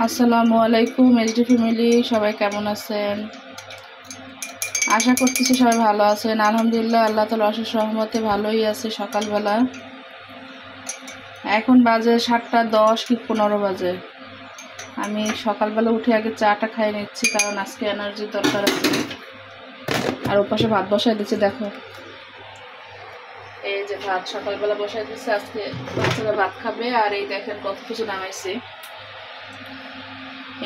আসসালামু আলাইকুম SD family, সবাই কেমন আছেন? আশা করতেছি সবাই ভালো আছেন। আলহামদুলিল্লাহ, আল্লাহ তাআলার অশেষ রহমতে ভালোই আছে। সকালবেলা এখন বাজে 7:10 কি 15 বাজে। আমি সকালবেলা উঠে আগে চাটা খাই নিচ্ছি, কারণ আজকে এনার্জির দরকার আছে। আর ওপাশে ভাত বসায় দিচ্ছি, দেখো এই যে ভাত সকালবেলা বসায় দিচ্ছি। আজকে বাচ্চারা ভাত খাবে। আর এই দেখেন কত কিছু নামাইছি।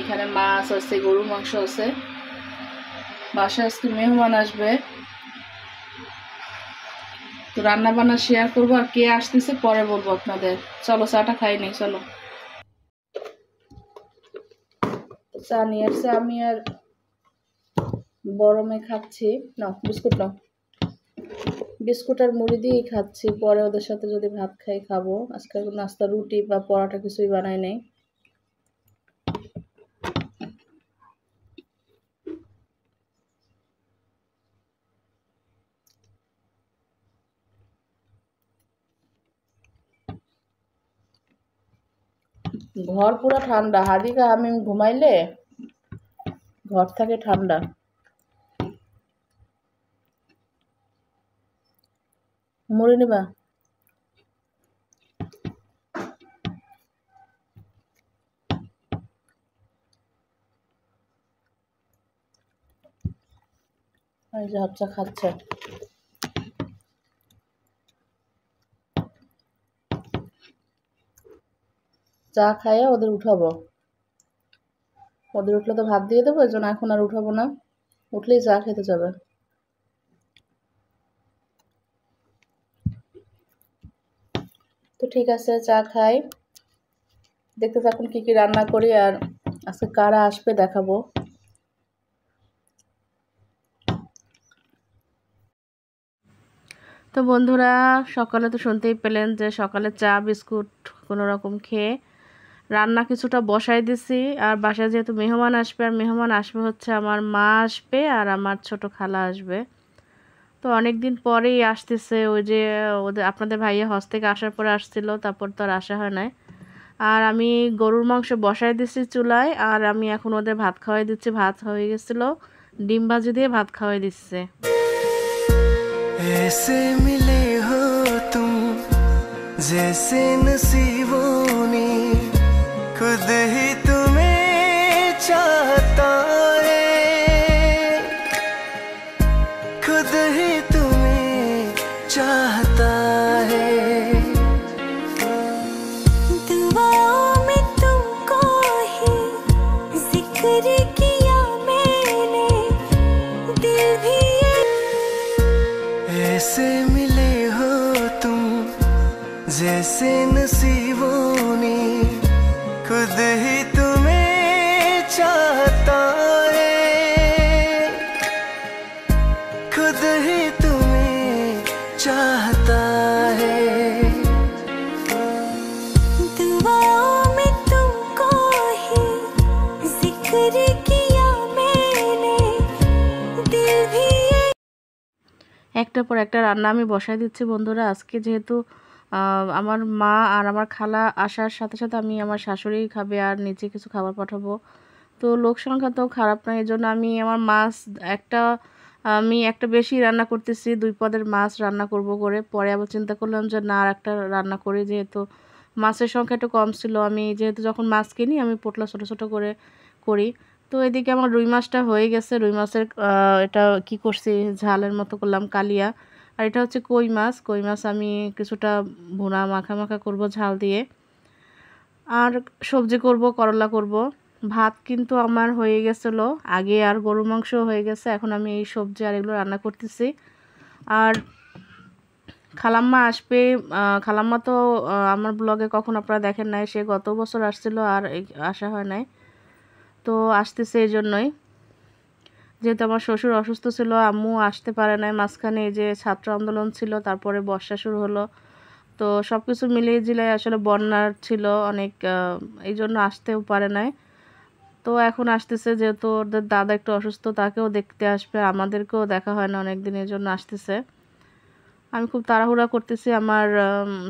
এখানে মাছ আছে, গরুর মাংস আছে। বাসায় আজকে মেহমান আসবে, তো রান্না বান্না শেয়ার করবো। আর কে আসতেছে পরে বলবো আপনাদের। চলো চাটা খাই নেই, চলো। চা নিয়ে আসছে, আমি আর বড় মেয়ে খাচ্ছি। না বিস্কুট নাও, বিস্কুট আর মুড়ি দিয়েই খাচ্ছি। পরে ওদের সাথে যদি ভাত খাই খাবো। আজকে নাস্তা রুটি বা পরোটা কিছুই বানাই নেই। ঘর পুরো ঠান্ডা। হাদিকা আমি ঘুমাইলে ঘর থাকে ঠান্ডা। মুড়ি নিবা? এই যে হাফচা খাচ্ছে। চা খাইয়ে ওদের উঠাবো। ওদের উঠলে তো ভাত দিয়ে দেবো, এই জন্য এখন আর উঠাবো না। উঠলেই চা খেতে যাবে। তো ঠিক আছে, চা খাই। দেখতে থাকুন কি কি রান্না করি। আর আজকে কারা আসবে দেখাবো। তো বন্ধুরা, সকালে তো শুনতেই পেলেন যে সকালে চা বিস্কুট কোনো রকম খেয়ে রান্না কিছুটা বসাই দিছি। আর বাসায় যেহেতু মেহমান আসবে, আর মেহমান আসবে হচ্ছে আমার মা আসবে আর আমার ছোট খালা আসবে। তো অনেক দিন পরেই আসতেছে। ওই যে ওদের আপনাদের ভাইয়া হজ থেকে আসার পরে আসছিল, তারপর তো আর আসা হয় নাই। আর আমি গরুর মাংস বসাই দিচ্ছি চুলায়। আর আমি এখন ওদের ভাত খাওয়াই দিচ্ছি। ভাত হয়ে গেছিল, ডিম ভাজি দিয়ে ভাত খাওয়াই দিচ্ছে। ऐसे मिले हो तुम जैसे नसीबों ने खुद ही तुम्हें चाहता है, खुद ही तुम्हें चाहता है। दुआओं में तुमको ही जिक्र किया मैंने, दिल भी ऐसे मिले हो तुम जैसे नसीबों ने खुद ही तुम्हें चाहता है, खुद ही तुम्हें चाहता है। दुआओं में तुमको ही जिक्र किया मैंने, दिल भी একটার পর একটা রান্না আমি বসাই দিচ্ছি বন্ধুরা। আজকে যেহেতু আমার মা আর আমার খালা আসার সাথে সাথে আমি আমার শাশুড়ি খাবে আর নিচে কিছু খাবার পাঠাবো। তো লোক সংখ্যা তো খারাপ নয়, এই জন্য আমি আমার মাছ একটা বেশি রান্না করতেছি। 2 পদের মাছ রান্না করব করে। পরে আবার চিন্তা করলাম যে না, আর একটা রান্না করি, যেহেতু মাছের সংখ্যা একটু কম ছিল। আমি যেহেতু যখন মাছ কিনি আমি পোটলা ছোটো ছোটো করে করি। তো এদিকে আমার রুই মাছটা হয়ে গেছে। রুই মাছের এটা কি করছি, ঝালের মতো করলাম, কালিয়া। আর এটা হচ্ছে কই মাছ। কই মাছ আমি কিছুটা ভুনা মাখা মাখা করব ঝাল দিয়ে। আর সবজি করব, করলা করব। ভাত কিন্তু আমার হয়ে গেছিলো আগে, আর গরু মাংস হয়ে গেছে। এখন আমি এই সবজি আর এগুলো রান্না করতেছি। আর খালাম্মা আসবে। খালাম্মা তো আমার ব্লগে কখন আপনারা দেখেন নাই, সে গত বছর আসছিল আর আসা হয় নাই। তো আসতেছে এই জন্যই, যেহেতু আমার শ্বশুর অসুস্থ ছিল, আম্মু আসতে পারে নাই। মাঝখানে এই যে ছাত্র আন্দোলন ছিল, তারপরে বর্ষা শুরু হলো। তো সব কিছু মিলিয়ে জিলিয়ে আসলে বন্যার ছিল অনেক, এই জন্য আসতেও পারে নাই। তো এখন আসতেছে, যেহেতু ওদের দাদা একটু অসুস্থ, তাকেও দেখতে আসবে, আমাদেরকেও দেখা হয় না অনেক দিন, এই জন্য আসতেছে। আমি খুব তাড়াহুড়া করতেছি। আমার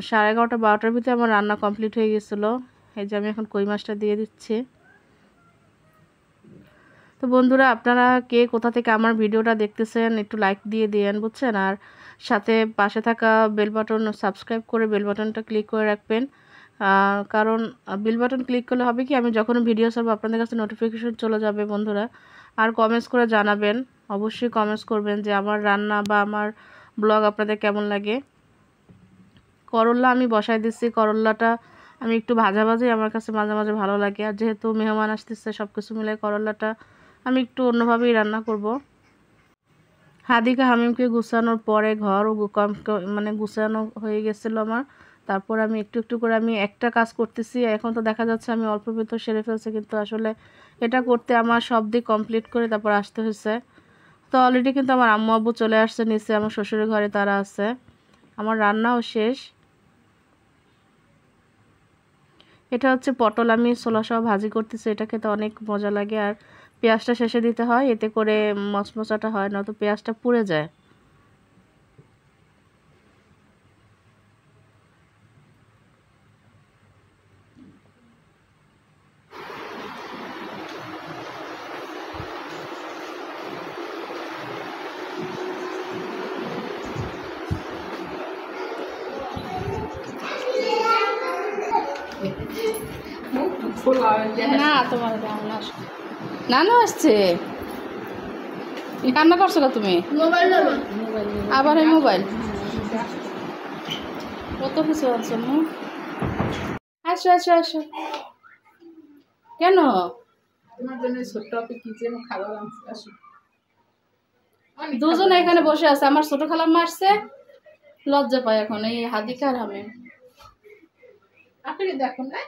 11:30 12টার ভিতরে আমার রান্না কমপ্লিট হয়ে গেছিলো। এই যে আমি এখন কই মাছটা দিয়ে দিচ্ছি। তো বন্ধুরা, আপনারা কে কোথা থেকে আমার ভিডিওটা দেখতেছেন একটু লাইক দিয়ে দিয়েন, বুঝছেন? আর সাথে পাশে থাকা বেল বাটন সাবস্ক্রাইব করে বেল বাটনটা ক্লিক করে রাখবেন। কারণ বেল বাটন ক্লিক করলে হবে কি, আমি যখন ভিডিও ছাড়বো আপনাদের কাছে নোটিফিকেশন চলে যাবে বন্ধুরা। আর কমেন্টস করে জানাবেন, অবশ্যই কমেন্টস করবেন যে আমার রান্না বা আমার ব্লগ আপনাদের কেমন লাগে। করল্লা আমি বসাই দিচ্ছি, করল্লাটা আমি একটু ভাজা ভাজাই আমার কাছে মাঝে মাঝে ভালো লাগে। আর যেহেতু মেহমান আসতেছে সব কিছু মিলে করল্লাটা আমি একটু অন্যভাবেই রান্না করব। হাদিকা হামিমকে গুছানোর পরে ঘর মানে গুছানো হয়ে গেছিলো আমার। তারপর আমি একটু একটু করে আমি একটা কাজ করতেছি। এখন তো দেখা যাচ্ছে আমি অল্প ভিতর সেরে ফেলছি, কিন্তু আসলে এটা করতে আমার সব দিক কমপ্লিট করে তারপর আসতে হয়েছে। তো অলরেডি কিন্তু আমার আম্মু আব্বু চলে আসছে নিচে, আমার শ্বশুরের ঘরে তারা আছে। আমার রান্নাও শেষ। এটা হচ্ছে পটল, আমি ছোলা সহ ভাজি করতেছি। এটা খেতে অনেক মজা লাগে। আর পেঁয়াজটা শেষে দিতে হয়, এতে করে মচমচাটা হয়, নয়তো পেঁয়াজটা পুড়ে যায়। না তোমার নানু আসছে, কান্না করছো না তুমি? আবার এই মোবাইল কত কিছু আছে। আসো আসো আসো। কেন? দুজন এখানে বসে আছে, আমার ছোট খালাম্মা আসছে, লজ্জা পায় এখন এই হাদিকা আর আমি। দেখো না,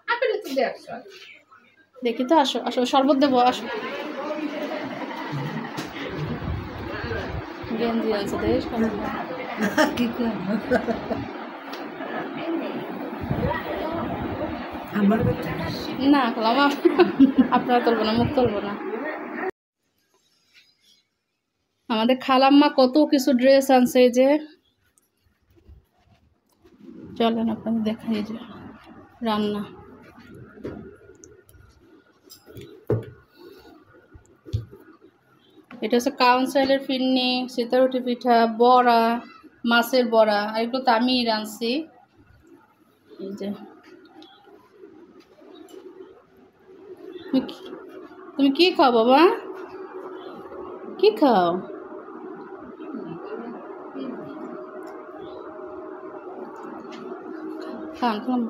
আপনি তো দেখছো। দেখি তো, আসো আসো, শরবত দেবো, আসো। গেঞ্জি আছে দেশ না খালাম্মা, আপনারা তুলবো না, মুখ তুলবো না। আমাদের খালাম্মা কত কিছু ড্রেস আনছে, এই যে চলেন আপনাদের দেখাই। এই যে রান্না, এটা হচ্ছে কাউন্সিলের ফিরনি, সীতারুটি পিঠা, বড়া, মাছের বড়া, আর এগুলো তো আমি রাঁধছি। এই যে তুমি কি খাও বাবা, কি খাও? খান খান।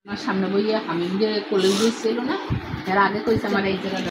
আমার সামনে বইয়া আমি যে কোলে দিয়েছিল না, এর আগে কইছে আমার এই জায়গাটা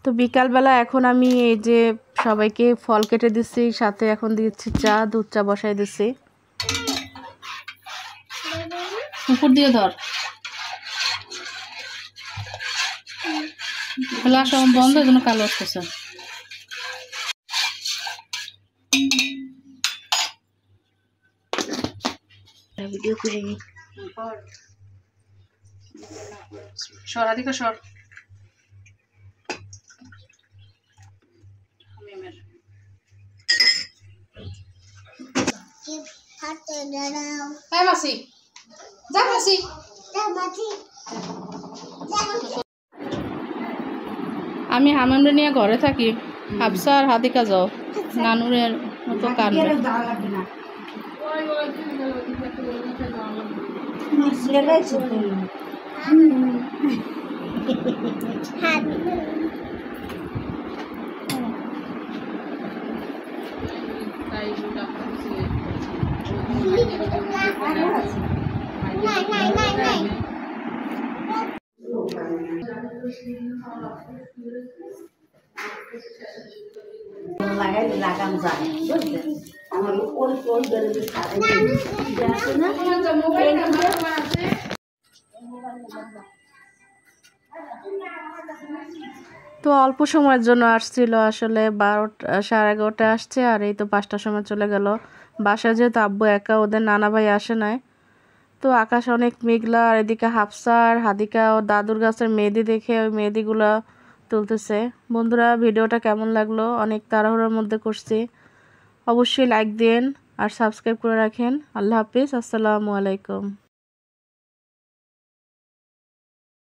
তো বিকালবেলা এখন আমি এই যে সবাইকে ফল কেটে দিচ্ছি, সাথে এখন দিচ্ছি চা, দুধ চা বসাই দিচ্ছি। উপর দিয়ে ধর, গ্লাস বন্ধ, এই জন্য কালো আসতেছে। ভিডিও করে সর, আদিকে সর। মাসি যা, মাসি আমি হামানরে নিয়ে ঘরে থাকি, হাফসা আর হাদিকা যাও, নানুরের মতো কান্দে। লাগাম যায় বুঝলেন আমার ওই ওই তো অল্প সময়ের জন্য আসছিল, আসলে 12টা 11:30 আসছে, আর এই তো 5টার সময় চলে গেল। বাসায় যেহেতু আব্বু একা, ওদের নানা ভাই আসে নাই। তো আকাশ অনেক মেঘলা, আর এদিকে হাফসা আর হাদিকা ও দাদুর গাছের মেহেদি দেখে ওই মেহেদিগুলো তুলতেছে। বন্ধুরা, ভিডিওটা কেমন লাগলো? অনেক তাড়াহুড়োর মধ্যে করছি। অবশ্যই লাইক দিন আর সাবস্ক্রাইব করে রাখেন। আল্লাহ হাফিজ, আসসালামু আলাইকুম।